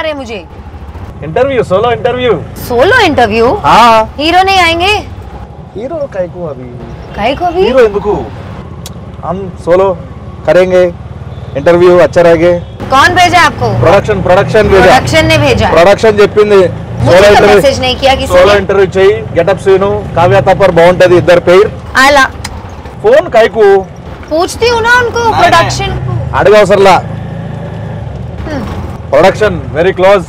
रहे मुझे? Interview, solo interview. Solo interview? हाँ। हीरो नहीं आएंगे? हीरो काहे को अभी? काहे को अभी? हीरो ఎందుకు? हम सोलो करेंगे इंटरव्यू अच्छा रहेगा। कौन भेजा आपको? प्रोडक्शन भेजा। प्रोडक्शन ने भेजा। प्रोडक्शन చెప్పింది मुझे तो मैसेज नहीं किया किसी ने। सोलो इंटरव्यू చెయ్యి, గెటప్ సీను, కావ్య తప్పర్ బాగుంటది ఇద్దరు పేర్। आला फोन కాయకు? पूछती हूँ ना उनको प्रोडक्शन को। అడగవసరలా। Production very close.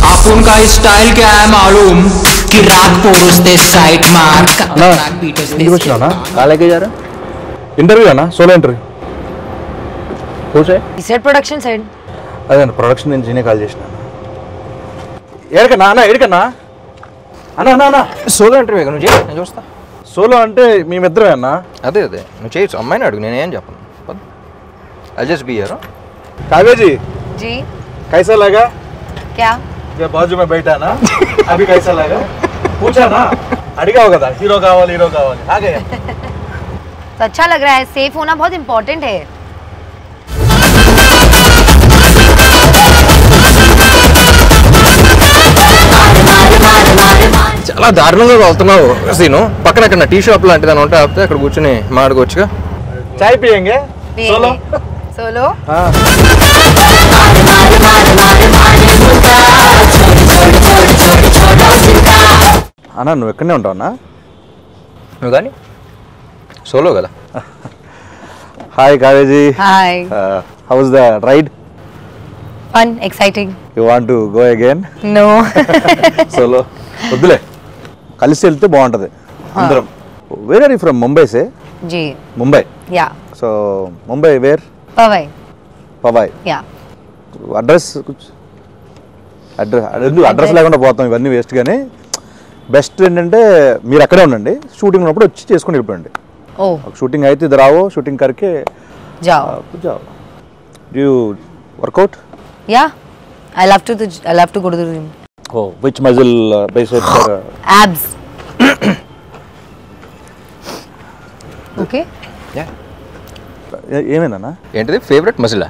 आप उनका स्टाइल क्या है मालूम कि रात पोरुस्ते साइड मार खतरनाक बीटर्स ఇంటికి వచ్చినానా? కాలేకే जा रहा? ఇంటర్వ్యూ అన్నా, సోలో ఇంటర్వ్యూ। కూర్చో। He said production said. అదే ప్రొడక్షన్ నుంచి నేనే కాల్ చేసిన। ఏడకన్నా అన్న, ఏడకన్నా అన్న అన్న అన్న సోలో ఇంటర్వ్యూ నువ్వు చేయి, నేను చూస్తా। సోలో అంటే మేమిద్దరే అన్న। అదే నువ్వు చేయొచ్చు, అమ్మాయిని అడుగు, నేనేం చెప్పను। I just be here. Kavya ji ji कैसा लगा? क्या? जब बाजू में बैठा ना अभी कैसा लगा? पूछा ना, అడిగావు కదా హీరో కావాలి ఆ गया। तो अच्छा लग रहा है। सेफ होना बहुत इम्पोर्टेंट है। చాలా దారుణంగా వెళ్తున్నావు సీను। పక్కన అక్కడ టీ షాప్ లాంటిది అని ఉంటే ఆపితే అక్కడ కూర్చొని మాట్లాడుకోవచ్చుగా। चाय पियेंगे? सोलो? सोलो? हाँ। అన్న నువ్వు ఎక్కడనే ఉంటావు అన్న? నువ్వు కానీ సోలో కదా। Hi కావ్యజీ। Hi. How was the ride? Fun, exciting. You want to go again? No. Solo వద్దులే, కలిసి వెళ్తే బాగుంటది అందరం। Where are you from? Mumbai సే? जी ముంబై। या సో ముంబై వేర్? पवई పవాయ్। या అడ్రస్ అడ్రస్ లేకుండా పోతాం, ఇవన్నీ వేస్ట్ కానీ బెస్ట్ ఏంటంటే మీరు అక్కడే ఉండండి, షూటింగ్ ఉన్నప్పుడు వచ్చి చేసుకుని వెళ్ళిపోండి। ओ షూటింగ్ అయితే ఇద్దరు రావో, షూటింగ్ కరికే जाओ। जाओ। Do you workout? या I love to go to the gym. Oh, which muscle biceps or Abs. Okay. ఏమైందన్నా? ఏంటిది ఫేవరెట్ మజిలా?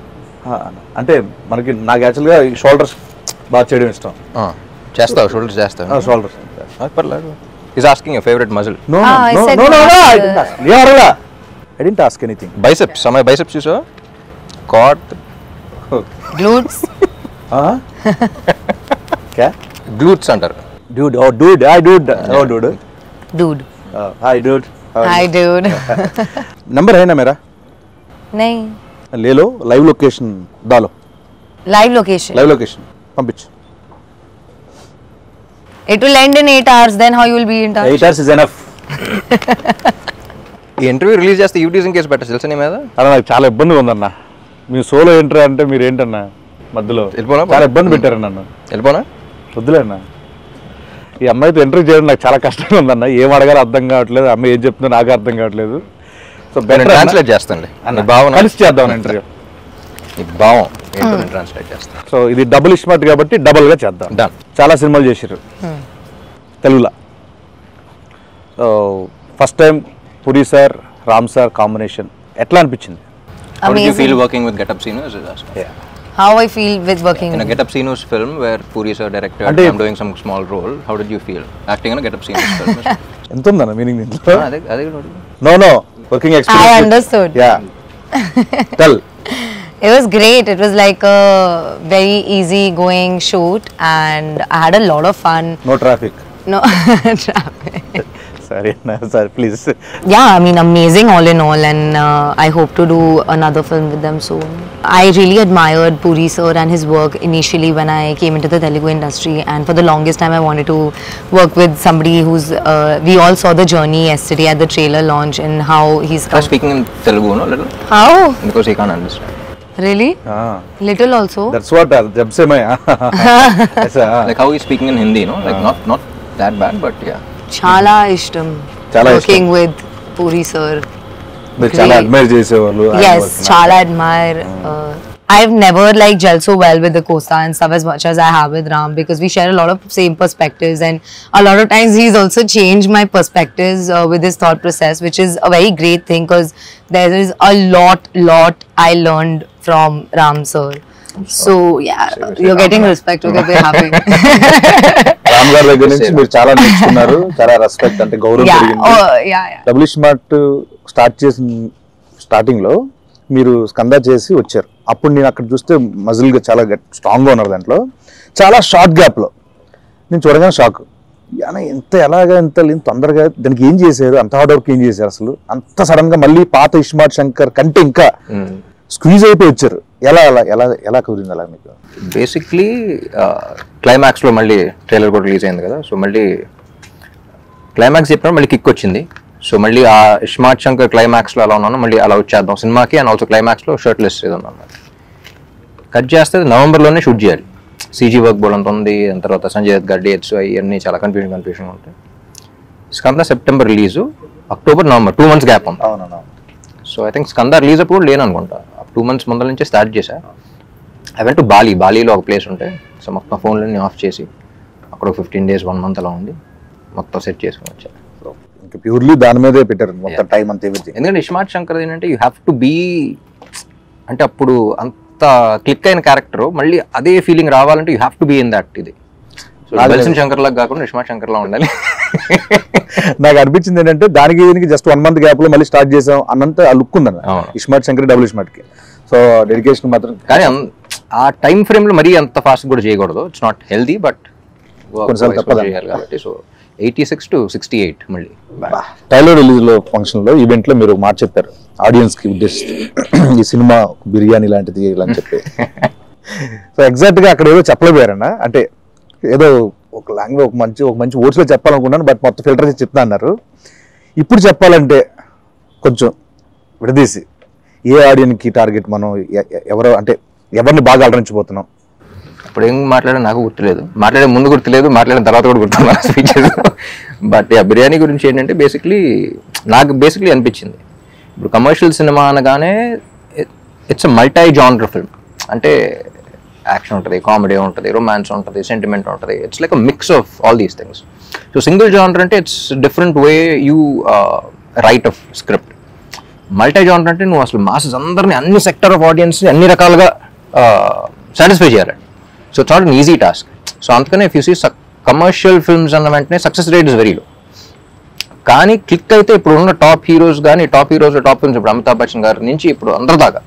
అంటే మనకి నాకు యాక్చువల్గా షోల్డర్స్ బాగా చేయడం ఇష్టం। చేస్తావు షోల్డర్స్ చేస్తావు? షోల్డర్స్ పర్లేదు। Is asking your favourite muscle? No I no said no no not, I didn't ask anything. Biceps, అమ్మాయి బైసెప్స్ చూసావా? కాట్ Glutes. क्या? గ్లూట్స్ అంటారు। Dude, oh dude, hi dude, oh dude, Dude. hi dude, Hi dude. Number है ना मेरा? नहीं. ले लो, लाइव लोकेशन डालो। Live location. लाइव लोकेशन पंपिच। It will end in 8 hours. Then how you will be in touch? 8 hours is enough. ఈ interview release చేస్తే యూటీజింగ్ కేసు పెట్టచ్చు తెలుసా నీ మీద? అలా నాకు చాలా ఇబ్బందిగా ఉందన్న, మీ సోలో ఎంట్రీ అంటే మీరు ఏంటన్నా మధ్యలో వెళ్ళిపోనా? చాలా ఇబ్బంది పెట్టారు నన్ను। వెళ్ళిపోనా? వద్దులే అన్న, ఈ అమ్మాయితో ఎంట్రీ చేయడం నాకు చాలా కష్టంగా ఉందన్న, ఏం అడగాలో అర్థం కావట్లేదు, అమ్మాయి ఏం చెప్తుందో నాకు అర్థం కావట్లేదు। సో నేను ట్రాన్స్లేట్ చేస్తానులే నీ భావన, కలిసి చేద్దాం ఇంటర్వ్యూ। నీ భావం ఏంటో నేను ట్రాన్స్లేట్ చేస్తాను। సో ఇది డబుల్ ఇస్మార్ట్ కాబట్టి డబుల్గా చేద్దాం। Done. చాలా సినిమాలు చేశారు తెలుగులో। So first time puri sir Ram sir combination ఎట్లా అనిపించింది? How did you Amazing. feel working with Get Up Sinus? How I feel with working. In a Get Up Sinus film where Puri sir directed, Ante- I'm doing some small role. How did you feel acting in a Get Up Sinus film? ఎంత ఉందన్న meaning దీంట్లో? అదే no no working experience. I understood. Yeah tell. It was great. It was like a very easy going shoot and I had a lot of fun. No traffic. No traffic. Sorry, no, sorry, please. Yeah, I mean amazing all in all, and I hope to do another film with them soon. I really admired Puri sir and his work initially when I came into the Telugu industry, and for the longest time I wanted to work with somebody who's we all saw the journey yesterday at the trailer launch and how he's Try speaking in Telugu, no, little, How? because he can't understand. Really? Little also? That's what जब से मैं ऐसा Like how he's speaking in Hindi, no, like not that bad, but yeah. Chala ishtam. Chala working ishtam. with Puri sir. మీరు చాలా admire చేసేవాళ్ళు. Yes, chala admire. I've never like gelled so well with the Costa and stuff as much as I have with Ram because we share a lot of same perspectives and a lot of times he's also changed my perspectives with his thought process, which is a very great thing because there is a lot I learned from Ram sir. So yeah, you're getting respect. Okay, we're happy. Ram గారి దగ్గర నుంచి మీరు చాలా నేర్చుకున్నారు, చాలా respect అంటే గౌరవం పెరిగింది. డబుల్ స్మార్ట్ స్టార్టింగ్ లో మీరు స్కంద చేసి వచ్చారు. అప్పుడు నేను అక్కడ చూస్తే మజిల్ గా చాలా స్ట్రాంగ్ గా ఉన్నారు. దాంట్లో చాలా షార్ట్ గ్యాప్ లో నేను చూడగానే షాక్. ఎంత ఎలాగా ఎంత తొందరగా దానికి ఏం చేశారు, అంత హార్డ్ వర్క్ ఏం చేశారు అసలు, అంత సడన్ గా మళ్ళీ పాత ఇస్మార్ట్ శంకర్ కంటే ఇంకా స్క్వీజ్ అయిపోయి వచ్చారు. ఎలా ఎలా ఎలా ఎలా కుదిరింది అలా మీకు? బేసిక్లీ క్లైమాక్స్ లో మళ్ళీ ట్రైలర్ కూడా రిలీజ్ అయింది కదా, సో మళ్ళీ క్లైమాక్స్ చెప్పినప్పుడు మళ్ళీ కిక్ వచ్చింది. సో మళ్ళీ ఆ ఇస్మార్ట్ శంకర్ క్లైమాక్స్ లో అలా ఉన్నాను, మళ్ళీ అలా వచ్చేద్దాం సినిమాకి. అండ్ ఆల్సో క్లైమాక్స్ లో షర్ట్ లెస్ ఏదన్నా కట్ చేస్తే నవంబర్లోనే షూట్ చేయాలి. సీజీ వర్క్ బోర్డ్ అంత ఉంది, దాని తర్వాత సంజయ్ దత్ గారి డేట్స్ అవన్నీ చాలా కన్ఫ్యూషన్ ఉంటాయి. Skanda September release, October November 2 months gap ఉంది. So I think Skanda release అప్పుడు లేను అనుకుంటా, 2 months ముందర నుంచే స్టార్ట్ చేశా. ఐ వెంట్ టు బాలీలో ఒక ప్లేస్ ఉంటే, సో మొత్తం ఫోన్లన్నీ ఆఫ్ చేసి అక్కడ 15 days 1 month అలా ఉండి మొత్తం సెట్ చేసుకుని వచ్చా. ఇంకా ప్యూర్లీ దాని మీదే పెట్టారు మొత్తం టైం అంతా. ఎందుకంటే ఇస్మార్ట్ శంకర్ ఏంటంటే యూ హ్యావ్ టు బీ, అంటే అప్పుడు అంత క్లిక్ అయిన క్యారెక్టర్ మళ్ళీ అదే ఫీలింగ్ రావాలంటే you have to be in that. ఇది బల్సిన్ శంకర్ లాగా కాకుండా ఇస్మార్ట్ శంకర్ లా ఉండాలి. నాకు అనిపించింది ఏంటంటే దానికి దీనికి జస్ట్ 1 month గ్యాప్ లో మళ్ళీ స్టార్ట్ చేసాం అన్నంత ఆ లుక్ ఉందన్న ఇస్మార్ట్ శంకర్ డబుల్ ఇస్మార్ట్ కి. సో డెడికేషన్ మాత్రం, కానీ ఆ టైం ఫ్రేమ్ లో మరీ అంత ఫాస్ట్ కూడా చేయకూడదు. ఇట్స్ నాట్ హెల్దీ, బట్ చేయాలి కాబట్టి. సో 86 to 68 మళ్ళీ ట్రైలర్ రిలీజ్ లో ఫంక్షన్ లో ఈవెంట్ లో మీరు మాట చెప్పారు ఆడియన్స్ కి ఉద్దేశిస్తూ, ఈ సినిమా బిర్యానీ లాంటిది ఇలా అని చెప్పి. సో ఎగ్జాక్ట్ గా అక్కడ ఏదో చెప్పలేకపోయారన్న, అంటే ఏదో ఒక లాంగ్వేజ్ ఒక మంచి వర్డ్స్ లో చెప్పాలనుకున్నాను, బట్ మొత్తం ఫిల్టర్ చేసి చెప్తా అన్నారు. ఇప్పుడు చెప్పాలంటే కొంచెం విడదీసి ఏ ఆడియన్స్ కి టార్గెట్, మనం ఎవరో అంటే ఎవరిని బాగా అలరించబోతున్నాం? అప్పుడు ఏం మాట్లాడే నాకు గుర్తులేదు, మాట్లాడే ముందు గుర్తులేదు, మాట్లాడిన తర్వాత కూడా గుర్తున్నా స్పీచెస్. బట్ బిర్యానీ గురించి ఏంటంటే నాకు బేసిక్లీ అనిపించింది, ఇప్పుడు కమర్షియల్ సినిమా అనగానే it's a multi genre film. అంటే యాక్షన్ ఉంటుంది, కామెడీ ఉంటుంది, రొమాన్స్ ఉంటుంది, సెంటిమెంట్ ఉంటుంది. It's like a mix of all these things. So single genre అంటే it's different way you write of script. Multi genre అంటే నువ్వు అసలు మాసెస్ అందరినీ, అన్ని సెక్టర్ ఆఫ్ ఆడియన్స్ అన్ని రకాలుగా సాటిస్ఫై చేయాలి. So it's not an easy task. So అందుకనే if you see commercial films అన్న వెంటనే success rate is very low. కానీ క్లిక్ అయితే ఇప్పుడు ఉన్న టాప్ హీరోస్ టాప్ ఫిల్మ్స్, ఇప్పుడు అమితాబ్ బచ్చన్ గారి నుంచి ఇప్పుడు అందరి దాకా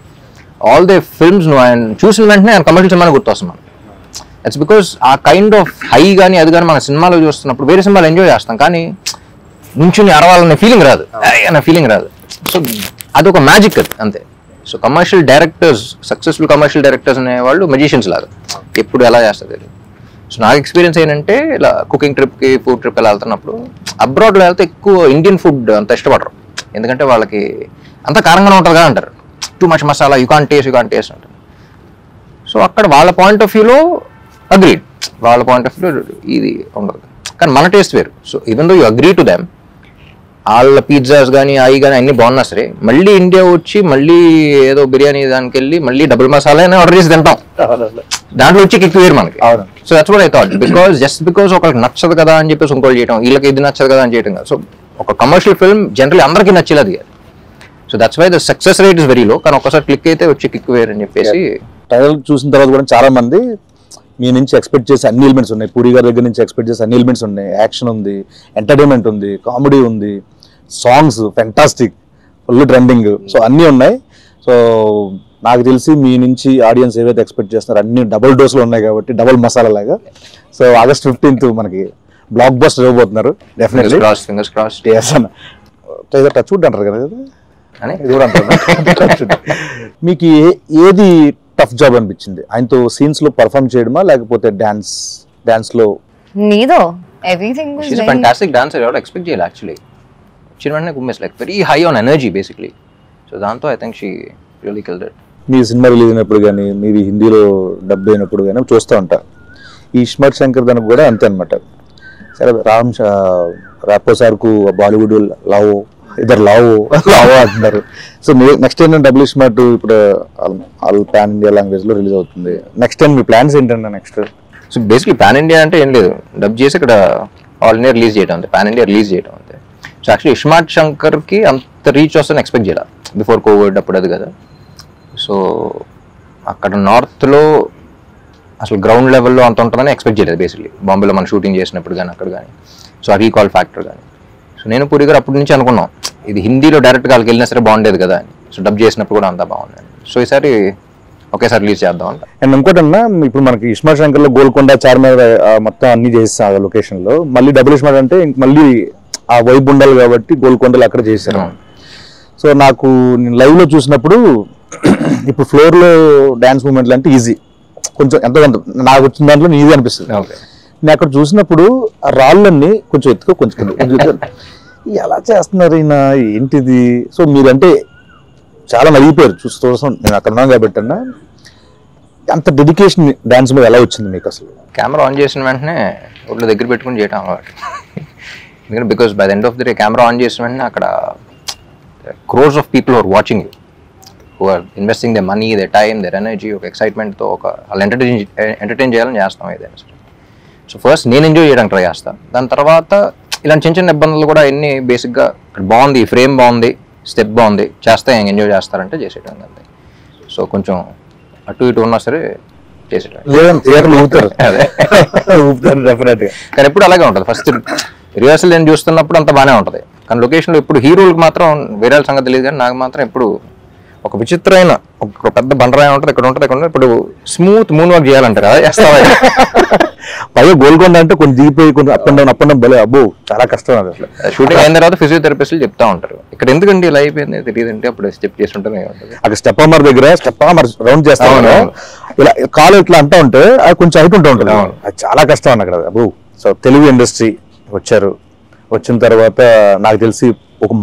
ఆల్ దే ఫిల్మ్స్ నువ్వు ఆయన చూసిన వెంటనే ఆయన కమర్షియల్ సినిమాని గుర్తొస్తున్నాం. ఇట్స్ బికాస్ ఆ కైండ్ ఆఫ్ హై కానీ అది కానీ మన సినిమాలో చూస్తున్నప్పుడు వేరే సినిమాలు ఎంజాయ్ చేస్తాం, కానీ నుంచుని అరవాలనే ఫీలింగ్ రాదు, అనే ఫీలింగ్ రాదు. సో అదొక మ్యాజిక్ అది అంతే. So commercial directors, successful commercial directors అనేవాళ్ళు మెజిషియన్స్ లాగా, ఎప్పుడు ఎలా చేస్తుంది. సో నాకు ఎక్స్పీరియన్స్ ఏంటంటే ఇలా కుకింగ్ ట్రిప్కి, ఫుడ్ ట్రిప్ ఇలా వెళ్తున్నప్పుడు అబ్రాడ్లో వెళ్తే ఎక్కువ ఇండియన్ ఫుడ్ అంత ఇష్టపడరు, ఎందుకంటే వాళ్ళకి అంత కారంగానే ఉంటుంది కదా అంటారు, too much masala, you can't taste అంటారు. సో అక్కడ వాళ్ళ పాయింట్ ఆఫ్ వ్యూలో అగ్రీడ్, వాళ్ళ పాయింట్ ఆఫ్ వ్యూలో ఇది ఉండదు, కానీ మన టేస్ట్ వేరు. So even though you agree to them, వాళ్ళ పిజ్జాస్ కానీ అవి కానీ అన్ని బాగున్నా సరే, మళ్ళీ ఇండియా వచ్చి మళ్ళీ ఏదో బిర్యానీ దానికి వెళ్ళి మళ్ళీ డబుల్ మసాలా ఆర్డర్ చేసి తింటాం, దాంట్లో వచ్చి కిక్ వేరు మనకి. So that's what I thought, because ఒకరికి నచ్చదు కదా అని చెప్పేసి ఇంకోటి చేయడం, వీళ్ళకి ఇది నచ్చదు కదా అని చేయడం కాదు. సో ఒక కమర్షియల్ ఫిల్మ్ జనరల్లీ అందరికీ నచ్చేది అది. So that's why the success rate is very low. కానీ ఒకసారి క్లిక్ అయితే వచ్చి కిక్ వేరు అని చెప్పేసి. ట్రైలర్ చూసిన తర్వాత కూడా చాలా మంది మీ నుంచి ఎక్స్పెక్ట్ చేసే అన్ని ఎలిమెంట్స్ ఉన్నాయి, పూరి గారి దగ్గర నుంచి ఎక్స్పెక్ట్ చేసే అన్ని ఎలిమెంట్స్ ఉన్నాయి. యాక్షన్ ఉంది, ఎంటర్టైన్మెంట్ ఉంది, కామెడీ ఉంది, songs fantastic, full trending, so అన్నీ ఉన్నాయి. సో నాకు తెలిసి మీ నుంచి ఆడియన్స్ ఏవైతే ఎక్స్పెక్ట్ చేస్తున్నారో అన్ని డబుల్ డోస్లో ఉన్నాయి కాబట్టి డబుల్ మసాలా లాగా. సో August 15th మనకి బ్లాక్ బస్టర్ ఇవ్వబోతున్నారు definitely. Fingers crossed. Touch wood అంటారు కదా, ఇది కూడా అంటారు. మీకు ఏది టఫ్ జాబ్ అనిపించింది? ఆయనతో సీన్స్ లో పర్ఫార్మ్ చేయడమా, లేకపోతే డాన్స్ లో? Neither. Everything was She's a fantastic dancer. I would expect jail actually. She was like very high on energy basically. So దాంతో I think she really killed it. Me cinema release అయినప్పుడు కానీ, మీది హిందీలో dub అయినప్పుడు కానీ చూస్తూ ఉంటా. ఈ ఇస్మార్ట్ శంకర్ దానికి కూడా అంతే అనమాట. సరే రాపో సార్కు బాలీవుడ్ లవ్, ఇద్దరు లవ్ అంటున్నారు. సో నెక్స్ట్ ఏంటంటే డబుల్ స్మార్ట్ ఇప్పుడు ఆల్ పాన్ ఇండియా లాంగ్వేజ్ లో రిలీజ్ అవుతుంది. నెక్స్ట్ టైం మీ ప్లాన్స్ ఏంటంటే next? So basically pan India అంటే ఏం లేదు, డబ్ చేసి ఇక్కడ ఆల్ ఇండియా రిలీజ్ చేయడం అంతే, పాన్ ఇండియా రిలీజ్ చేయడం అంతే. సో యాక్చువల్లీ ఇస్మార్ట్ శంకర్కి అంత రీచ్ వస్తుందని ఎక్స్పెక్ట్ చేయాలి బిఫోర్ కోవిడ్ అప్పుడు, అది కదా. సో అక్కడ నార్త్లో అసలు గ్రౌండ్ లెవెల్లో అంత ఉంటుందని ఎక్స్పెక్ట్ చేయలేదు బేసిక్లీ. బాంబేలో మనం షూటింగ్ చేసినప్పుడు కానీ అక్కడ కానీ. సో ఆ రీకాల్ ఫ్యాక్టర్ కానీ. సో నేను పూరి గారు అప్పటి నుంచి అనుకున్నాం ఇది హిందీలో డైరెక్ట్గా వాళ్ళకి వెళ్ళినా సరే బాగుండేది కదా అని. సో డబ్ చేసినప్పుడు కూడా అంతా బాగుంది. సో ఈసారి ఒకేసారి రిలీజ్ చేద్దాం అంట. అండ్ ఇంకోటన్నా ఇప్పుడు మనకి ఇస్మార్ట్ శంకర్లో గోల్కొండ చార్మినార్ మొత్తం అన్ని చేస్తాం ఆ లొకేషన్లో. మళ్ళీ డబుల్ ఇస్మార్ట్ అంటే మళ్ళీ ఆ వైబ్ ఉండాలి కాబట్టి గోల్కొండలు అక్కడ చేశారు. సో నాకు నేను లైవ్లో చూసినప్పుడు ఇప్పుడు ఫ్లోర్లో డ్యాన్స్ మూమెంట్లు అంటే ఈజీ, కొంచెం ఎంతో కొంత నాకు వచ్చిన దాంట్లో ఈజీ అనిపిస్తుంది. నేను అక్కడ చూసినప్పుడు ఆ రాళ్ళన్నీ కొంచెం ఎత్తుకో కొంచెం ఎలా చేస్తున్నారు ఈయన ఏంటిది. సో మీరంటే చాలా నలిగిపోయారు చూస్తాం, నేను అక్కడ ఉన్నాను కాబట్టి అన్న. అంత డెడికేషన్ డాన్స్ మీద ఎలా వచ్చింది మీకు అసలు? కెమెరా ఆన్ చేసిన వెంటనే ఊళ్ళో దగ్గర పెట్టుకుని చేయటం అలవాటు. ఎందుకంటే because by the end of the day camera on చేసిన వెంటనే అక్కడ crores of people are watching you, who are investing the money, the time, their energy, ఒక ఎక్సైట్మెంట్తో వాళ్ళు ఎంటర్టైన్ చేయాలని చేస్తాం ఏదైనా సరే. సో ఫస్ట్ నేను ఎంజాయ్ చేయడానికి ట్రై చేస్తాను. దాని తర్వాత ఇలాంటి చిన్న చిన్న ఇబ్బందులు కూడా ఎన్ని బేసిక్గా ఇక్కడ బాగుంది, ఫ్రేమ్ బాగుంది, స్టెప్ బాగుంది, చేస్తే ఎంజాయ్ చేస్తారంటే చేసేయడానికి అంతే. సో కొంచెం అటు ఇటు ఉన్నా సరే చేసేయడం ఊపుతారు డెఫినెట్గా. కానీ ఎప్పుడు అలాగే ఉంటుంది. ఫస్ట్ రిహార్సల్ నేను చూస్తున్నప్పుడు అంత బాగానే ఉంటుంది, కానీ లొకేషన్లో ఎప్పుడు హీరోలకు మాత్రం వేరే సంగతి తెలియదు. కానీ నాకు మాత్రం ఎప్పుడు ఒక విచిత్రమైన ఒక పెద్ద బండరాయి ఉంటుంది, ఇక్కడ ఉంటుంది, ఇక్కడ ఇప్పుడు స్మూత్ మూన్ వాక్ చేయాలంటారు కదా, చేస్తావా? పైగా గోల్కొండ అంటే కొన్ని దిగిపోయి కొన్ని అప్ అండ్ డౌన్ బలే అబ్బో చాలా కష్టం. అది అసలు షూటింగ్ అయిన తర్వాత ఫిజియోథెరపిస్టులు చెప్తా ఉంటారు ఇక్కడ ఎందుకంటే ఇలా అయిపోయింది తెలియదంటే అప్పుడు స్టెప్ చేస్తుంటే అక్కడ స్టెప్ అమ్మర్ దగ్గర స్టెప్ అమ్మర్ రౌండ్ చేస్తాం ఇలా కాలు ఇట్లా అంటా ఉంటే అది కొంచెం హైట్ ఉంటూ ఉంటుంది, అది చాలా కష్టం అన్న అక్కడ. అబ్బో సో తెలుగు ఇండస్ట్రీ వచ్చారు, వచ్చిన తర్వాత నాకు తెలిసి ఒక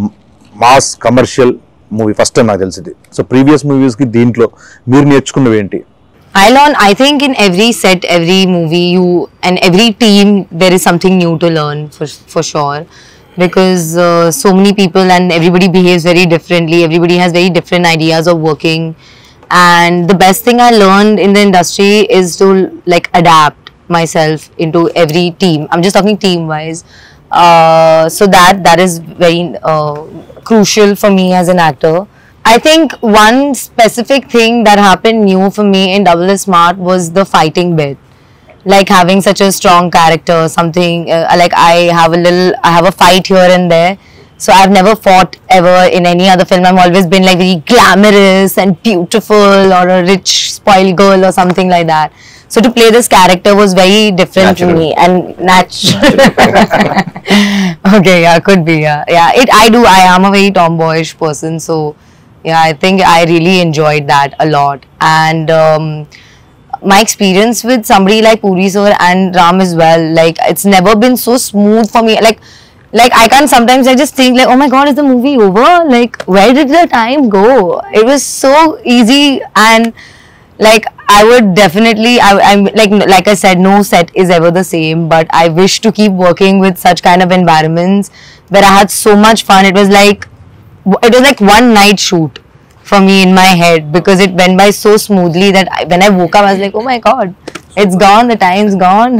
mass commercial movie first time నాకు తెలిసింది. సో ప్రీవియస్ మూవీస్ కి దీంట్లో మీరు నేర్చుకున్నవి ఏంటి? I think in every set, every movie, and every team, there is something new to learn for sure. Because so many people and everybody behaves very differently. Everybody has very different ideas of working. And the best thing I learned in the industry is to like adapt myself into every team. I'm just talking team wise. So that is very crucial for me as an actor. I think one specific thing that happened new for me in Double is Smart was the fighting bit. Like having such a strong character, something like I have a fight here and there. So I've never fought ever in any other film. I've always been like very glamorous and beautiful or a rich spoiled girl or something like that. So to play this character was very different to me and natural. Okay, yeah, could be, yeah. I am a very tomboyish person, so yeah, I think I really enjoyed that a lot. And my experience with somebody like Puri sir and Ram as well, like it's never been so smooth for me. Like I can't sometimes I just think like, oh my god, is the movie over? Like where did the time go? It was so easy, and like I would definitely I'm like I said, no set is ever the same, but I wish to keep working with such kind of environments where I had so much fun. It was like one night shoot for me in my head because it went by so smoothly that when I woke up I was like, oh my god, it's gone, the time's gone.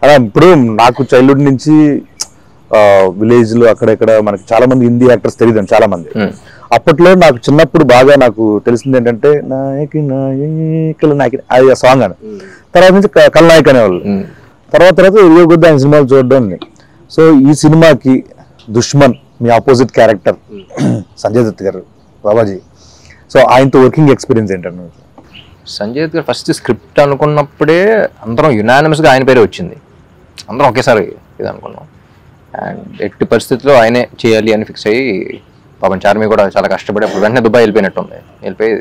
అలా ఇప్పుడు నాకు childhood నుంచి village లో అక్కడెక్కడ మనకి చాలా మంది Hindi actors తెలియదు చాలా మంది. అప్పట్లో నాకు చిన్నప్పుడు బాగా నాకు తెలిసింది ఏంటంటే నాయకి నాయకులు నాయకి అది ఆ సాంగ్ అని, తర్వాత నుంచి కల్నాయక్ అనేవాళ్ళు, తర్వాత ఇరవై కొద్ది ఆయన సినిమాలు చూడడం. సో ఈ సినిమాకి దుష్మన్ మీ ఆపోజిట్ క్యారెక్టర్ సంజయ్ దత్ గారు బాబాజీ, సో ఆయనతో వర్కింగ్ ఎక్స్పీరియన్స్ ఏంటంటే? సంజయ్ దత్ గారు ఫస్ట్ స్క్రిప్ట్ అనుకున్నప్పుడే అందరం యునానిమస్గా ఆయన పేరే వచ్చింది, అందరం ఒకేసారి ఇది అనుకున్నాం. అండ్ ఎట్టి పరిస్థితుల్లో ఆయనే చేయాలి అని ఫిక్స్ అయ్యి పాపం చార్మి కూడా చాలా కష్టపడి అప్పుడు వెంటనే దుబాయ్ వెళ్ళిపోయి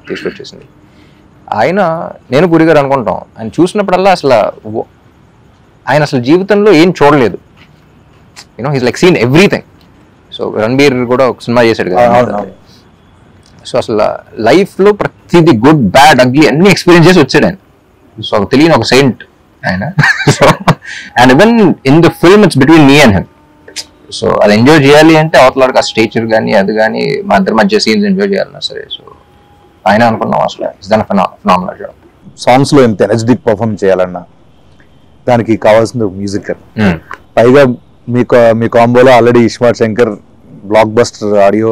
తీసుకొచ్చేసింది. నేను పూరి గారు అనుకుంటాం, ఆయన చూసినప్పుడల్లా ఆయన అసలు జీవితంలో ఏం చూడలేదు, he's like seen everything. So Ranbir కూడా ఒక సినిమా చేశాడు కదా, సో అసలు లైఫ్లో ప్రతిదీ గుడ్ బ్యాడ్ అగ్లీ అన్ని ఎక్స్పీరియన్స్ చేసి వచ్చాడు ఆయన. సో తెలియని ఒక సెయింట్ ఆయన. So and even in the film it's between me and him. So అది ఎంజాయ్ చేయాలి అంటే అవతలాడికి ఆ స్టేచర్ కానీ అది కానీ మా ఇద్దరి మధ్య సీన్స్ ఎంజాయ్ చేయాలన్నా సరే. సో ఆయన అనుకున్నాం అసలు ఇట్స్ దాని ఫినామినల్ జాబ్. సాంగ్స్ లో ఎంత ఎనర్జెటిక్ పర్ఫార్మ్ చేయాలన్నా దానికి కావాల్సిన మ్యూజిక్, పైగా మీ కాంబోలో already iSmart Shankar blockbuster audio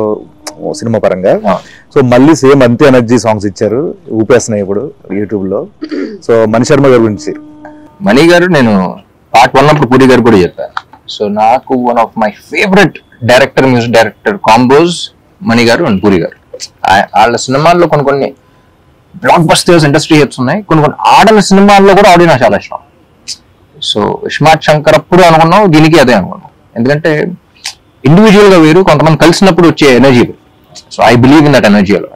cinema పరంగా. ఆ. సో మళ్ళీ సేమ్ అంతే ఎనర్జీ సాంగ్స్ ఇచ్చారు, ఊపేస్తున్నాయి ఇప్పుడు యూట్యూబ్ లో. సో మణి శర్మ గారి గురించి. మణి గారు నేను పార్ట్ 1 అప్పుడు పూరి గారు కూడా చెప్పాను. సో నాకు one of my favourite director, music director combos Mani గారు అండ్ పూరి గారు. వాళ్ళ సినిమాల్లో కొన్ని బ్లాక్ బస్టర్స్ ఇండస్ట్రీ హిట్స్ ఉన్నాయి, కొన్ని ఆడని సినిమాల్లో కూడా ఆడియో నాకు చాలా ఇష్టం. సో ఇస్మార్ట్ శంకర్ అప్పుడు అనుకున్నాం, దీనికి అదే అనుకున్నాం. ఎందుకంటే ఇండివిజువల్ గా వేరు, కొంతమంది కలిసినప్పుడు వచ్చే energy. So I believe in that energy అలా.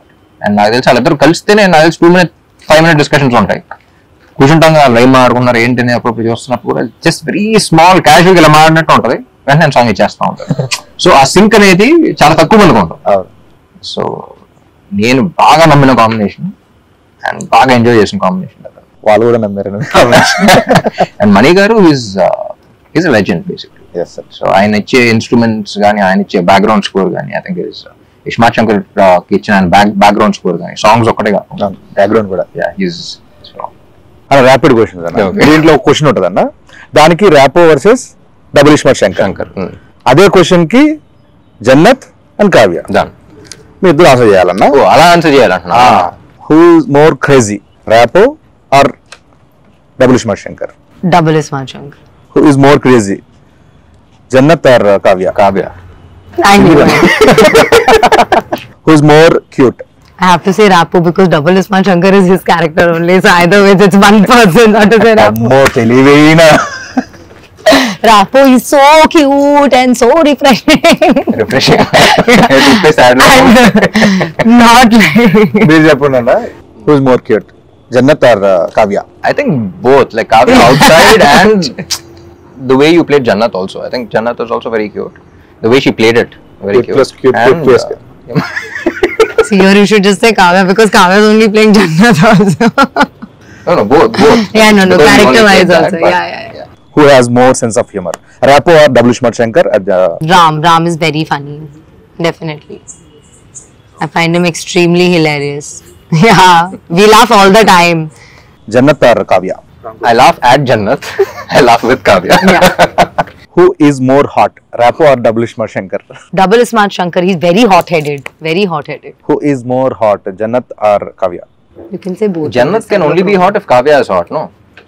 అండ్ నాకు తెలిసి వాళ్ళిద్దరు కలిస్తేనే నాకు తెలిసి 5 minute డిస్కషన్స్ ఉంటాయి. కూర్చుంటాం లైవ్ మాడుకున్నారు ఏంటని అప్పుడు చూస్తున్నప్పుడు కూడా జస్ట్ వెరీ స్మాల్ క్యాజువల్ ఇలా మాడినట్టు ఉంటుంది, వెంటనే సాంగ్ ఇచ్చేస్తా ఉంటాను. సో ఆ సింక్ అనేది చాలా తక్కువ మందికి ఉంటుంది. సో నేను బాగా నమ్మిన కాంబినేషన్ అండ్ బాగా ఎంజాయ్ చేసిన కాంబినేషన్. వాళ్ళు కూడా నమ్మారు. అండ్ మణి గారు ఈజ్ లెజెండ్ బేసిక్లీ. సో ఆయన ఇచ్చే ఇన్స్ట్రుమెంట్స్ కానీ, ఆయన ఇచ్చే బ్యాక్గ్రౌండ్ స్కోర్ కానీ, ఐ థింక్ ఇస్మార్ట్ శంకర్ ఇచ్చిన బ్యాక్గ్రౌండ్ స్కోర్ కానీ, సాంగ్స్ ఒక్కటే కాదు, బ్యాక్గ్రౌండ్ కూడా. Yeah, ర్యాపిడ్ క్వశ్చన్ దీంట్లో ఒక క్వశ్చన్ ఉంటుంది అన్న, దానికి ర్యాపో వర్సెస్ డబుల్ ఇస్మార్ట్ శంకర్. అదే క్వశ్చన్ కి జన్నత్ అండ్ కావ్య మీ ఇద్దరు ఆన్సర్ చేయాలన్నా. అలా ఆన్సర్ చేయాలంటున్నా. Who is more crazy, Rapo or double iSmart Shankar? Double Ismaart Shankar. Who is more crazy, Jannat or Kavya? I knew it. Who is more cute? I have to say Rapo because Double Ismaart Shankar is his character only. So either way, it's one person. Not to say Rapo. More తెలివైన. Rapo is so cute and so refreshing. Refreshing. Not like. మీరు చెప్పండి అన్న, who is more cute, Jannat or Kavya? I think both, like Kavya outside and the way you played Jannat also. I think Jannat was also very cute. The way she played it, very Cute plus cute, And, cute plus See, here you should just say Kavya because Kavya is only playing Jannat also. no, both. Yeah, no, Because you only character wise played that, also. but- Yeah. Who has more sense of humor, Rapo or Double Ismaart Shankar? Ram is very funny. Definitely. I find him extremely hilarious. Yeah, we laugh all the time. Jannat or Kavya? I laugh at Jannat. I laugh with Kavya. Yeah. Who is more hot, Rapo or Double Ismaart Shankar? Double Ismaart Shankar, he's very hot-headed. Very hot-headed. Who is more hot, Jannat or Kavya? You can say both. Jannat can only be hot if Kavya is hot, no?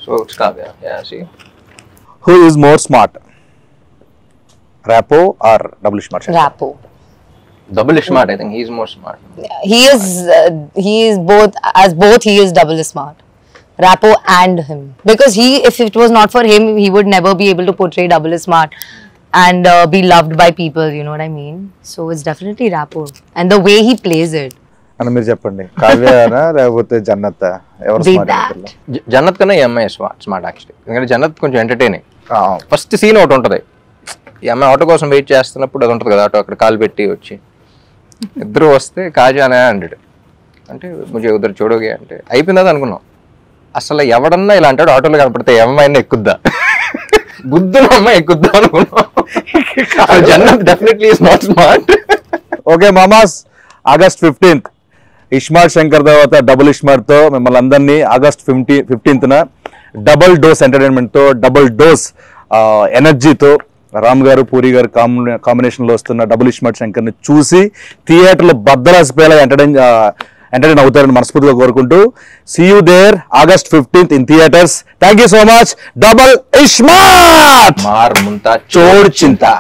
So it's Kavya. Yeah, see. Who is more smart, Rapo or Double Ismaart Shankar? Rapo. Double Ismaart, I think he's more smart. He is both, he is Double Ismaart. Rapo and him. Because if it was not for him, he would never be able to portray Double Ismaart and be loved by people, you know what I mean? So it's definitely Rapo. And the way he plays it. అని మీరు చెప్పండి, కావ్యనా లేకపోతే జన్నత్? ఎవరు Be smart that. Jannat కన్నా ఈ అమ్మాయి smart actually. ఎందుకంటే జన్నత్ కొంచెం ఎంటర్టైనింగ్. ఫస్ట్ సీన్ ఒకటి ఉంటుంది, ఈ అమ్మాయి ఆటో కోసం వెయిట్ చేస్తున్నప్పుడు అది ఉంటుంది కదా, ఆటో అక్కడ కాలు పెట్టి వచ్చి ఇద్దరు వస్తే కాజానే అంటాడు, అంటే కొంచెం ఉద్దరు చూడోగే అంటే అయిపోయిందా అనుకున్నాం. అసలు ఎవడన్నా ఇలా అంటాడు ఆటోలో కనపడితే అమ్మాయిని ఎక్కుద్దా, బుద్ధుల అమ్మాయి ఎక్కుద్దా అనుకున్నాం. Jannat definitely is not smart. Okay మామాస్, ఆగస్ట్ 15th ఇస్మార్ట్ శంకర్ తర్వాత డబుల్ ఇస్మార్ట్ తో మిమ్మల్ని అందరినీ August 15th double dose entertainment తో, డబుల్ డోస్ ఎనర్జీతో రామ్ గారు పూరి గారు కాంబినేషన్ లో వస్తున్న డబుల్ ఇస్మార్ట్ శంకర్ ని చూసి థియేటర్లో బద్దలాసిపోయేలా ఎంటర్టైన్ అవుతారని మనస్ఫూర్తిగా కోరుకుంటూ, see you there August 15th in theatres. Thank you so much. Double iSmart మార్ ముంతా చోడ్ చింత.